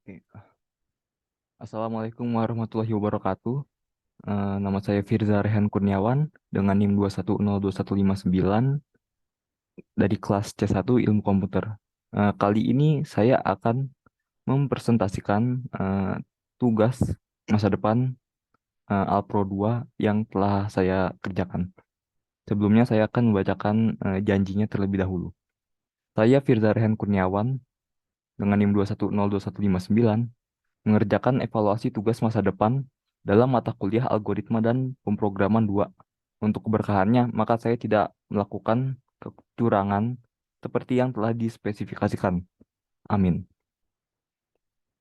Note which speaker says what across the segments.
Speaker 1: Oke. Assalamualaikum warahmatullahi wabarakatuh. Nama saya Firza Rehan Kurniawan dengan NIM 2102159 dari kelas C1 Ilmu Komputer. Kali ini saya akan mempresentasikan tugas masa depan Alpro 2 yang telah saya kerjakan. Sebelumnya saya akan membacakan janjinya terlebih dahulu. Saya Firza Rehan Kurniawan dengan NIM 2102159 mengerjakan evaluasi tugas masa depan dalam mata kuliah algoritma dan pemrograman 2. Untuk keberkahannya, maka saya tidak melakukan kecurangan seperti yang telah dispesifikasikan. Amin.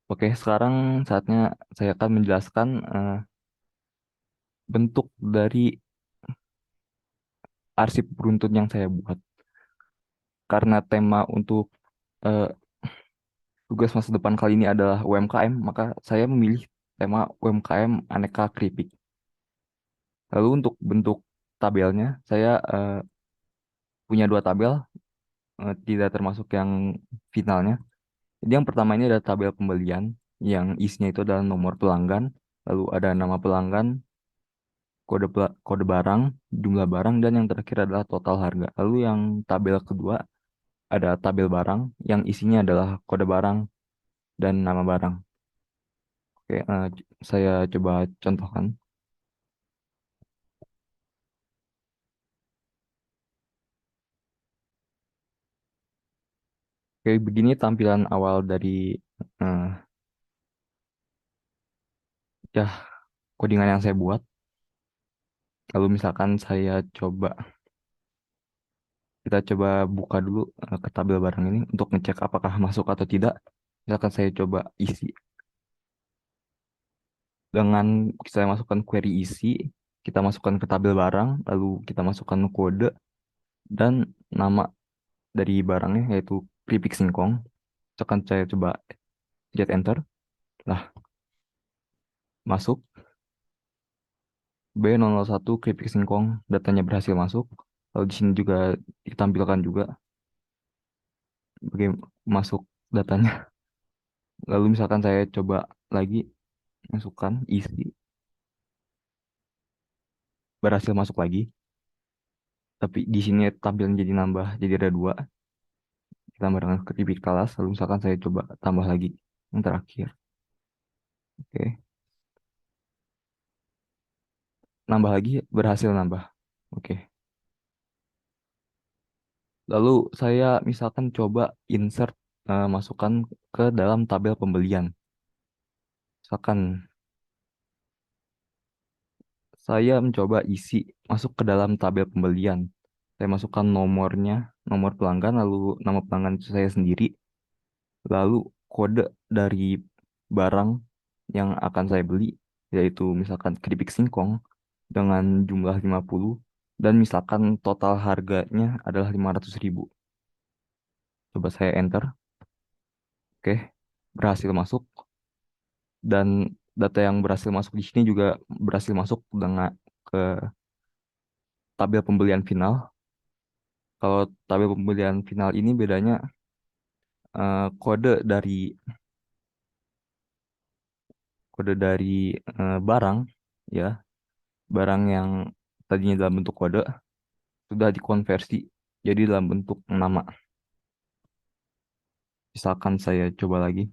Speaker 1: Oke, sekarang saatnya saya akan menjelaskan bentuk dari arsip beruntun yang saya buat. Karena tema untuk eh, tugas masa depan kali ini adalah UMKM, maka saya memilih tema UMKM aneka keripik. Lalu untuk bentuk tabelnya, saya punya dua tabel, tidak termasuk yang finalnya. Jadi yang pertama ini ada tabel pembelian, yang isinya itu adalah nomor pelanggan, lalu ada nama pelanggan, kode barang, jumlah barang, dan yang terakhir adalah total harga. Lalu yang tabel kedua ada tabel barang, yang isinya adalah kode barang dan nama barang. Oke, saya coba contohkan. Oke, begini tampilan awal dari eh, ya codingan yang saya buat. Lalu misalkan kita coba buka dulu ke tabel barang ini untuk ngecek apakah masuk atau tidak. Misalkan saya coba isi dengan saya masukkan query isi, kita masukkan ke tabel barang, lalu kita masukkan kode dan nama dari barangnya yaitu keripik singkong. Misalkan saya coba pencet enter, lah masuk B001 keripik singkong, datanya berhasil masuk. Lalu di sini juga ditampilkan juga bagaimana masuk datanya. Lalu misalkan saya coba lagi masukkan isi, berhasil masuk lagi. Tapi di sini tampilan jadi nambah, jadi ada dua. Ditambah dengan keripik talas. Lalu misalkan saya coba tambah lagi yang terakhir. Oke, nambah lagi, berhasil nambah. Oke. Lalu saya misalkan coba insert masukkan ke dalam tabel pembelian. Misalkan saya mencoba isi masuk ke dalam tabel pembelian. Saya masukkan nomornya, nomor pelanggan, lalu nama pelanggan saya sendiri, lalu kode dari barang yang akan saya beli, yaitu misalkan keripik singkong dengan jumlah 50, dan misalkan total harganya adalah 500.000. Coba saya enter. Oke, berhasil masuk, dan data yang berhasil masuk di sini juga berhasil masuk dengan ke tabel pembelian final. Kalau tabel pembelian final ini bedanya kode dari barang, ya, barang yang tadinya dalam bentuk kode sudah dikonversi jadi dalam bentuk nama. Misalkan saya coba lagi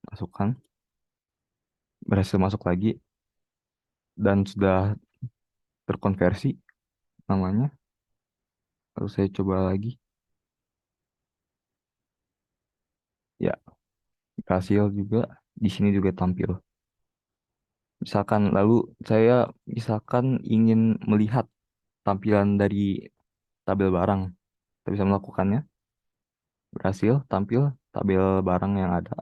Speaker 1: masukkan, berhasil masuk lagi dan sudah terkonversi namanya. Lalu saya coba lagi, ya, berhasil juga. Di sini juga tampil. Misalkan lalu saya misalkan ingin melihat tampilan dari tabel barang, kita bisa melakukannya. Berhasil tampil tabel barang yang ada.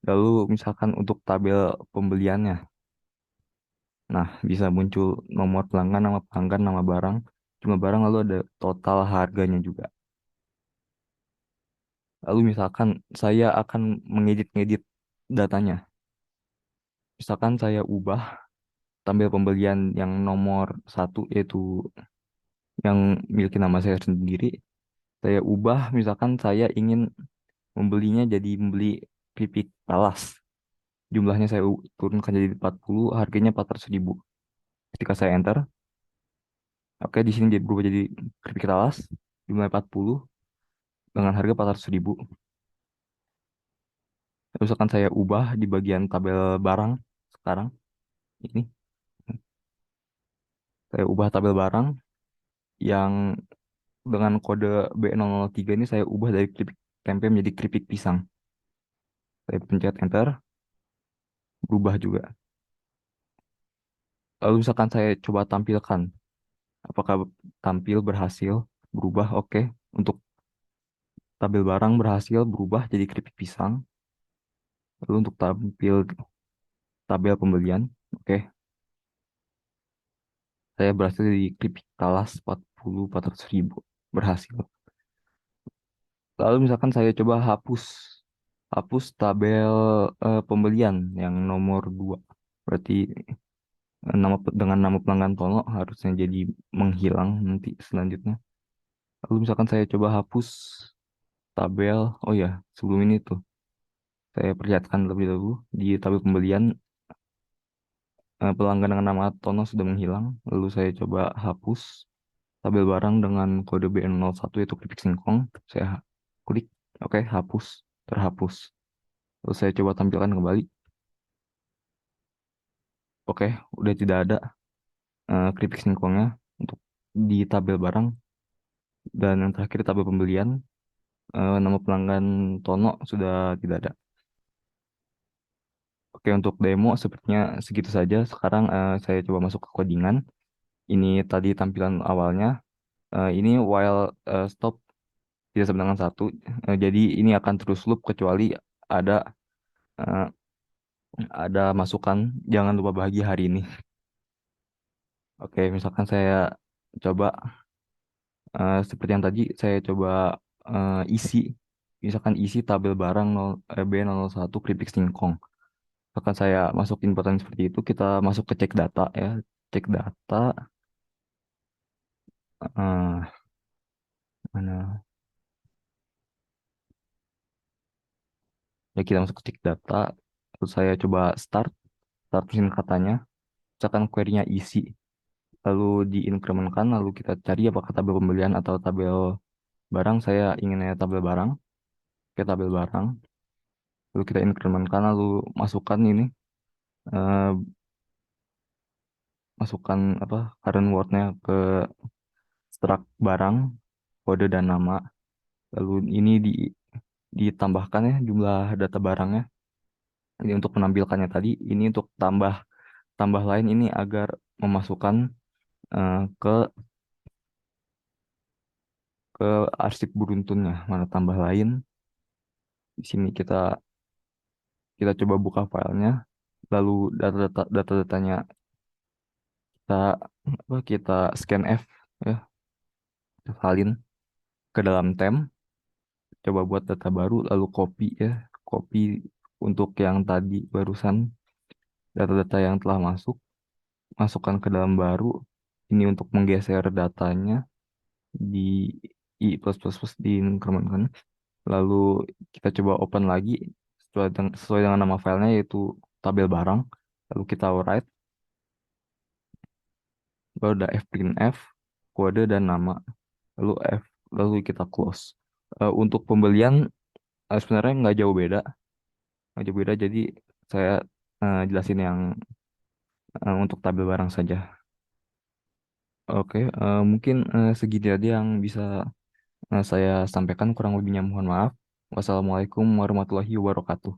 Speaker 1: Lalu misalkan untuk tabel pembeliannya, nah bisa muncul nomor pelanggan, nama barang, jumlah barang, lalu ada total harganya juga. Lalu misalkan saya akan mengedit-ngedit datanya. Misalkan saya ubah tampil pembelian yang nomor satu, yaitu yang miliki nama saya sendiri. Saya ubah, misalkan saya ingin membelinya jadi membeli keripik talas. Jumlahnya saya turunkan jadi 40, harganya 400.000. Ketika saya enter, oke di sini jadi berubah jadi keripik talas, jumlahnya 40 dengan harga 400.000. Terus akan saya ubah di bagian tabel barang sekarang ini. Saya ubah tabel barang yang dengan kode B003 ini saya ubah dari keripik tempe menjadi keripik pisang. Saya pencet enter, berubah juga. Lalu misalkan saya coba tampilkan, apakah tampil berhasil berubah? Oke. Untuk tabel barang berhasil berubah jadi keripik pisang. Lalu untuk tampil tabel pembelian, oke. Saya berhasil di keripik talas 400.000. Berhasil. Lalu misalkan saya coba hapus tabel pembelian yang nomor 2. Berarti dengan nama pelanggan Tono harusnya jadi menghilang nanti selanjutnya. Lalu misalkan saya coba hapus tabel, oh ya, sebelum ini tuh saya perlihatkan lebih dahulu di tabel pembelian pelanggan dengan nama Tono sudah menghilang. Lalu saya coba hapus tabel barang dengan kode BN01 yaitu keripik singkong. Saya klik, oke, hapus, terhapus. Lalu saya coba tampilkan kembali. Oke, udah tidak ada keripik singkongnya untuk di tabel barang. Dan yang terakhir tabel pembelian, nama pelanggan Tono sudah tidak ada. Oke, untuk demo sepertinya segitu saja. Sekarang saya coba masuk ke codingan. Ini tadi tampilan awalnya. Ini while stop tidak sama dengan satu. Jadi ini akan terus loop kecuali ada eh, ada masukan. Jangan lupa bahagia hari ini. Oke, misalkan saya coba seperti yang tadi saya coba isi. Misalkan isi tabel barang B001 keripik singkong. Misalkan saya masukin pertanyaan seperti itu, kita masuk ke cek data ya. Cek data, eh, mana? Ya kita masuk ke cek data. Terus saya coba start mesin katanya. Misalkan query-nya isi, lalu diinkremenkan, lalu kita cari apakah tabel pembelian atau tabel barang. Saya inginnya tabel barang. Oke, tabel barang. Lalu kita inkremenkan, lalu masukkan ini, eh, masukkan apa current word-nya ke struct barang, kode dan nama. Lalu ini ditambahkan ya jumlah data barangnya. Ini untuk menampilkannya tadi. Ini untuk tambah tambah lain ini agar memasukkan ke arsip beruntunnya. Mana tambah lain? Di sini kita kita coba buka filenya. Lalu data-datanya kita kita scan F ya, salin ke dalam tem. Coba buat data baru lalu copy ya, copy untuk yang tadi barusan data-data yang telah masukkan ke dalam baru. Ini untuk menggeser datanya di i plus di increment. Lalu kita coba open lagi sesuai dengan nama filenya yaitu tabel barang. Lalu kita write, baru ada fprintf, kode dan nama. Lalu lalu kita close. Untuk pembelian sebenarnya nggak jauh beda. Jadi saya jelasin yang untuk tabel barang saja. Oke, mungkin segini aja yang bisa saya sampaikan. Kurang lebihnya mohon maaf. Wassalamualaikum warahmatullahi wabarakatuh.